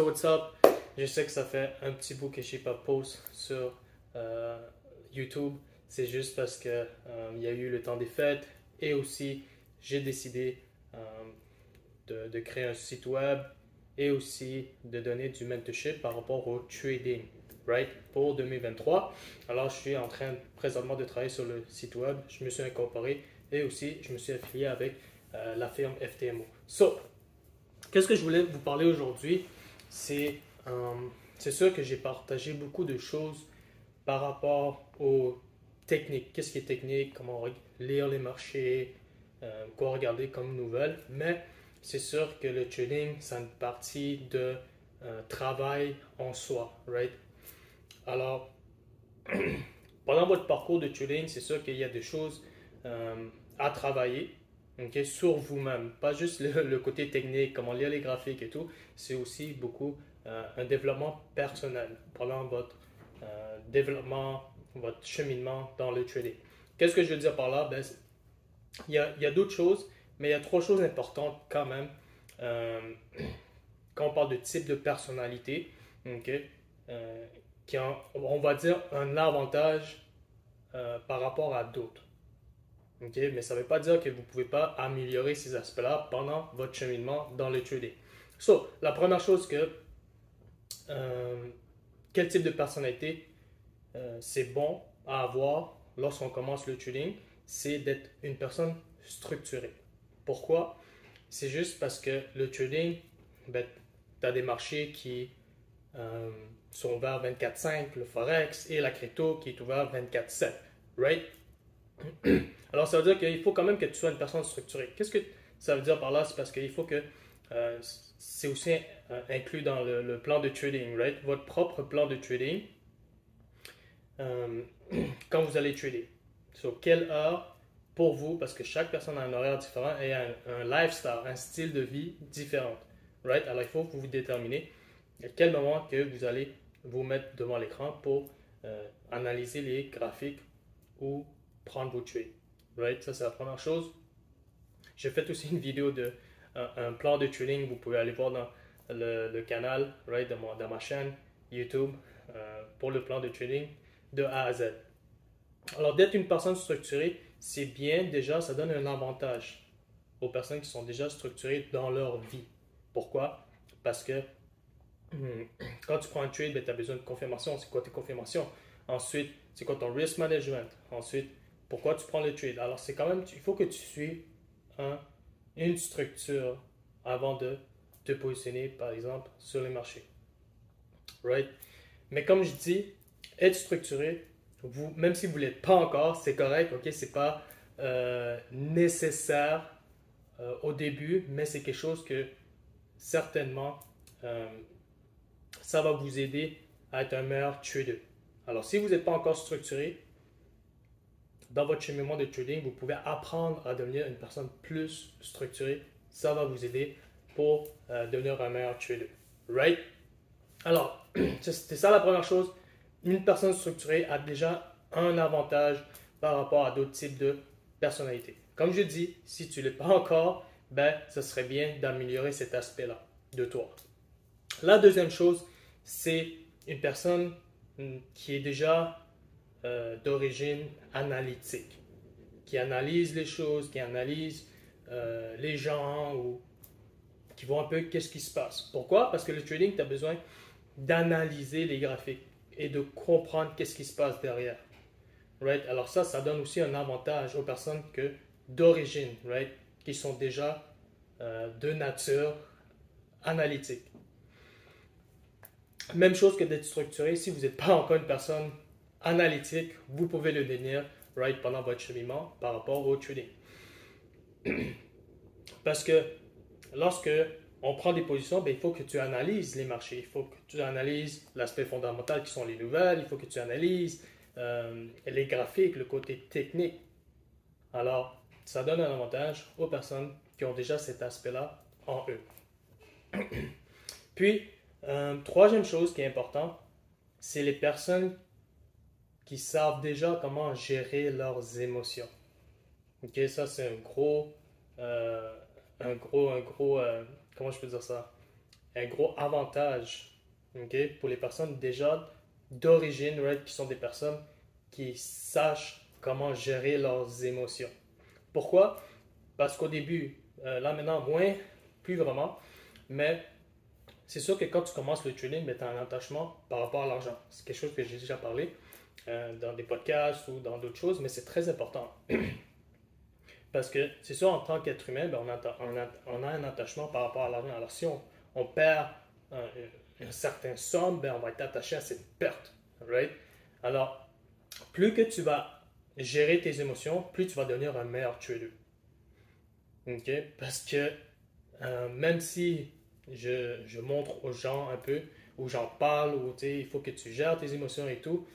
what's up? Je sais que ça fait un petit bout que je n'ai pas post sur YouTube. C'est juste parce que il y a eu le temps des fêtes et aussi j'ai décidé de créer un site web et aussi de donner du mentorship par rapport au trading, right? Pour 2023. Alors, je suis en train présentement de travailler sur le site web. Je me suis incorporé et aussi je me suis affilié avec la firme FTMO. So, qu'est-ce que je voulais vous parler aujourd'hui? C'est sûr que j'ai partagé beaucoup de choses par rapport aux techniques. Qu'est-ce qui est technique? Comment lire les marchés? Quoi regarder comme nouvelles? Mais c'est sûr que le trading, c'est une partie de travail en soi, right? Alors, pendant votre parcours de trading, c'est sûr qu'il y a des choses à travailler, okay, sur vous-même. Pas juste le côté technique, comment lire les graphiques et tout. C'est aussi beaucoup un développement personnel pendant votre développement, votre cheminement dans le trading. Qu'est-ce que je veux dire par là? Ben, il y a d'autres choses, mais il y a trois choses importantes quand même. Quand on parle de type de personnalité, okay, qui ont, on va dire, un avantage par rapport à d'autres. Okay? Mais ça ne veut pas dire que vous ne pouvez pas améliorer ces aspects-là pendant votre cheminement dans le trading. So, la première chose que quel type de personnalité c'est bon à avoir lorsqu'on commence le trading, c'est d'être une personne structurée. Pourquoi? C'est juste parce que le trading, ben, tu as des marchés qui sont ouverts 24/5, le Forex et la crypto qui est ouvert 24/7, right? Alors, ça veut dire qu'il faut quand même que tu sois une personne structurée. Qu'est-ce que ça veut dire par là? C'est parce qu'il faut que c'est aussi inclus dans le plan de trading, right? Votre propre plan de trading quand vous allez trader. Sur quelle heure pour vous, parce que chaque personne a un horaire différent et un lifestyle, un style de vie différent, right? Alors, il faut que vous vous déterminez à quel moment que vous allez vous mettre devant l'écran pour analyser les graphiques ou prendre vos trades. Right? Ça, c'est la première chose. J'ai fait aussi une vidéo de un plan de trading. Vous pouvez aller voir dans le canal, right, dans ma chaîne YouTube pour le plan de trading de A à Z. Alors, d'être une personne structurée, c'est bien déjà, ça donne un avantage aux personnes qui sont déjà structurées dans leur vie. Pourquoi? Parce que quand tu prends un trade, ben, tu as besoin de confirmation. C'est quoi tes confirmations? Ensuite, c'est quoi ton risk management? Ensuite, pourquoi tu prends le trade? Alors, c'est quand même, il faut que tu suives une structure avant de te positionner, par exemple, sur les marchés. Right? Mais comme je dis, être structuré, vous, même si vous ne l'êtes pas encore, c'est correct, ok? C'est pas nécessaire au début, mais c'est quelque chose que certainement ça va vous aider à être un meilleur trader. Alors, si vous n'êtes pas encore structuré dans votre cheminement de trading, vous pouvez apprendre à devenir une personne plus structurée. Ça va vous aider pour devenir un meilleur trader. Right? Alors, c'est ça la première chose. Une personne structurée a déjà un avantage par rapport à d'autres types de personnalités. Comme je dis, si tu ne l'es pas encore, ben, ce serait bien d'améliorer cet aspect-là de toi. La deuxième chose, c'est une personne qui est déjà d'origine analytique, qui analyse les choses, qui analyse les gens ou qui voit un peu qu'est-ce qui se passe. Pourquoi? Parce que le trading, tu as besoin d'analyser les graphiques et de comprendre qu'est-ce qui se passe derrière. Right? Alors ça donne aussi un avantage aux personnes que d'origine, right? Qui sont déjà de nature analytique. Même chose que d'être structuré, si vous n'êtes pas encore une personne analytique, vous pouvez le devenir, right, pendant votre cheminement par rapport au trading. Parce que lorsque on prend des positions, ben, il faut que tu analyses les marchés, il faut que tu analyses l'aspect fondamental qui sont les nouvelles, il faut que tu analyses les graphiques, le côté technique. Alors, ça donne un avantage aux personnes qui ont déjà cet aspect-là en eux. Puis, troisième chose qui est importante, c'est les personnes qui savent déjà comment gérer leurs émotions. Ok, ça c'est un gros, comment je peux dire ça? un gros avantage, okay, pour les personnes déjà d'origine, right, qui sont des personnes qui sachent comment gérer leurs émotions. Pourquoi? Parce qu'au début, là maintenant, moins, plus vraiment, mais c'est sûr que quand tu commences le trading, ben, tu as un attachement par rapport à l'argent. C'est quelque chose que j'ai déjà parlé dans des podcasts ou dans d'autres choses, mais c'est très important. Parce que c'est sûr, en tant qu'être humain, ben, on a un attachement par rapport à l'argent. Alors si on perd une certaine somme, ben, on va être attaché à cette perte. Right? Alors, plus que tu vas gérer tes émotions, plus tu vas devenir un meilleur trader. Okay? Parce que même si je montre aux gens un peu, ou j'en parle, ou il faut que tu gères tes émotions et tout,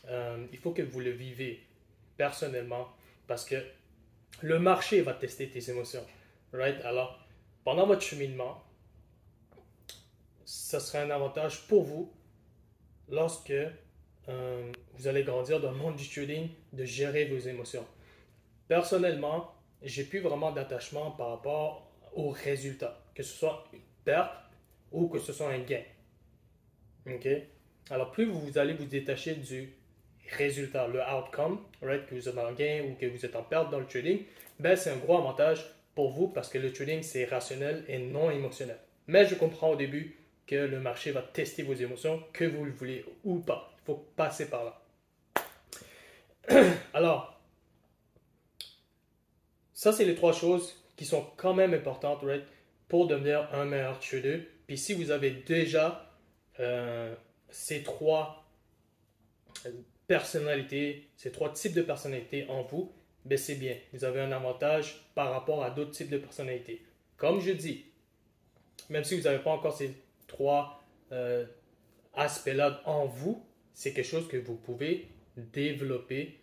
il faut que vous le vivez personnellement. Parce que le marché va tester tes émotions. Right? Alors, pendant votre cheminement, ça sera un avantage pour vous lorsque vous allez grandir dans le monde du trading, de gérer vos émotions. Personnellement, j'ai plus vraiment d'attachement par rapport aux résultats, que ce soit une perte ou que ce soit un gain. Okay? Alors, plus vous allez vous détacher du résultat, le outcome, right, que vous êtes en gain ou que vous êtes en perte dans le trading, ben, c'est un gros avantage pour vous parce que le trading, c'est rationnel et non émotionnel. Mais je comprends au début que le marché va tester vos émotions, que vous le voulez ou pas. Il faut passer par là. Alors, ça, c'est les trois choses qui sont quand même importantes, right, pour devenir un meilleur trader. Puis si vous avez déjà ces trois personnalités, ces trois types de personnalités en vous, ben c'est bien. Vous avez un avantage par rapport à d'autres types de personnalités. Comme je dis, même si vous n'avez pas encore ces trois aspects-là en vous, c'est quelque chose que vous pouvez développer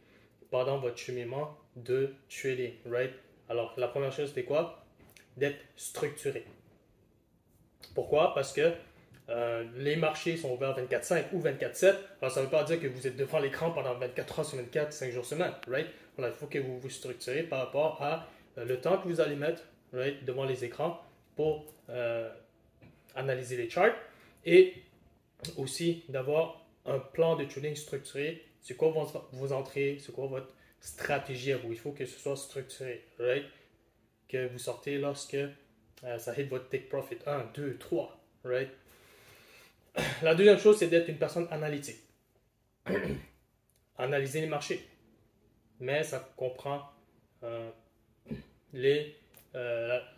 pendant votre cheminement de trading, right? Alors, la première chose, c'est quoi? D'être structuré. Pourquoi? Parce que les marchés sont ouverts 24/5 ou 24/7. Alors, ça ne veut pas dire que vous êtes devant l'écran pendant 24 heures sur 24, 5 jours semaine, right? Alors, il faut que vous vous structurez par rapport à le temps que vous allez mettre, right, devant les écrans pour analyser les charts et aussi d'avoir un plan de trading structuré. C'est quoi vos entrées, c'est quoi votre stratégie à vous. Il faut que ce soit structuré, right? Que vous sortez lorsque ça hit votre take profit. 1, 2, 3, right? La deuxième chose, c'est d'être une personne analytique. Analyser les marchés. Mais ça comprend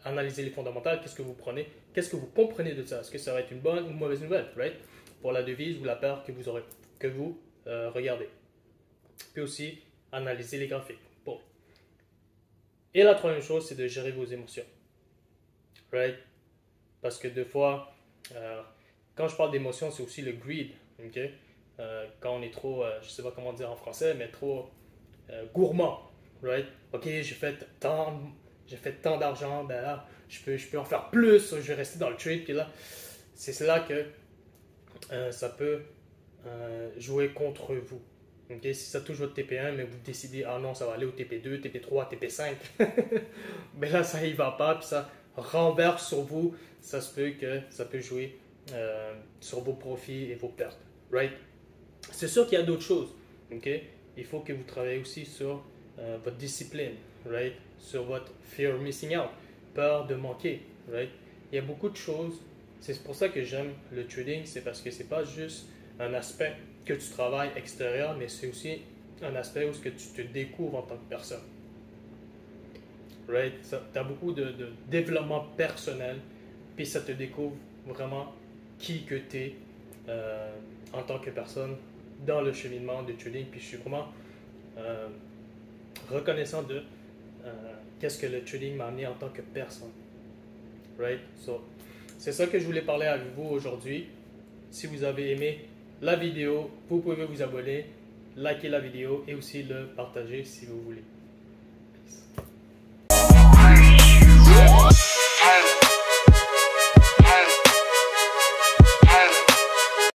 analyser les fondamentales. Qu'est-ce que vous prenez? Qu'est-ce que vous comprenez de ça? Est-ce que ça va être une bonne ou une mauvaise nouvelle, right? Pour la devise ou la paire que vous regardez. Puis aussi, analyser les graphiques. Bon. Et la troisième chose, c'est de gérer vos émotions. Right? Parce que deux fois, quand je parle d'émotions, c'est aussi le greed. Okay? Quand on est trop, je ne sais pas comment dire en français, mais trop gourmand. Right? Ok, j'ai fait tant d'argent, ben là, je peux en faire plus, je vais rester dans le trade. Puis là, c'est là que ça peut jouer contre vous. Okay? Si ça touche votre TP1, mais vous décidez, ah non, ça va aller au TP2, TP3, TP5, mais là, ça y va pas, puis ça renverse sur vous, ça se peut que ça peut jouer sur vos profits et vos pertes. Right? C'est sûr qu'il y a d'autres choses. Okay? Il faut que vous travaillez aussi sur votre discipline, right? Sur votre fear of missing out, peur de manquer. Right? Il y a beaucoup de choses. C'est pour ça que j'aime le trading, c'est parce que c'est pas juste un aspect que tu travailles extérieur, mais c'est aussi un aspect où ce que tu te découvres en tant que personne. Right? Tu as beaucoup de développement personnel, puis ça te découvre vraiment qui que tu es en tant que personne dans le cheminement de trading. Puis je suis vraiment reconnaissant de qu'est-ce que le trading m'a amené en tant que personne. Right? So, c'est ça que je voulais parler avec vous aujourd'hui. Si vous avez aimé la vidéo, vous pouvez vous abonner, liker la vidéo et aussi le partager si vous voulez. Peace.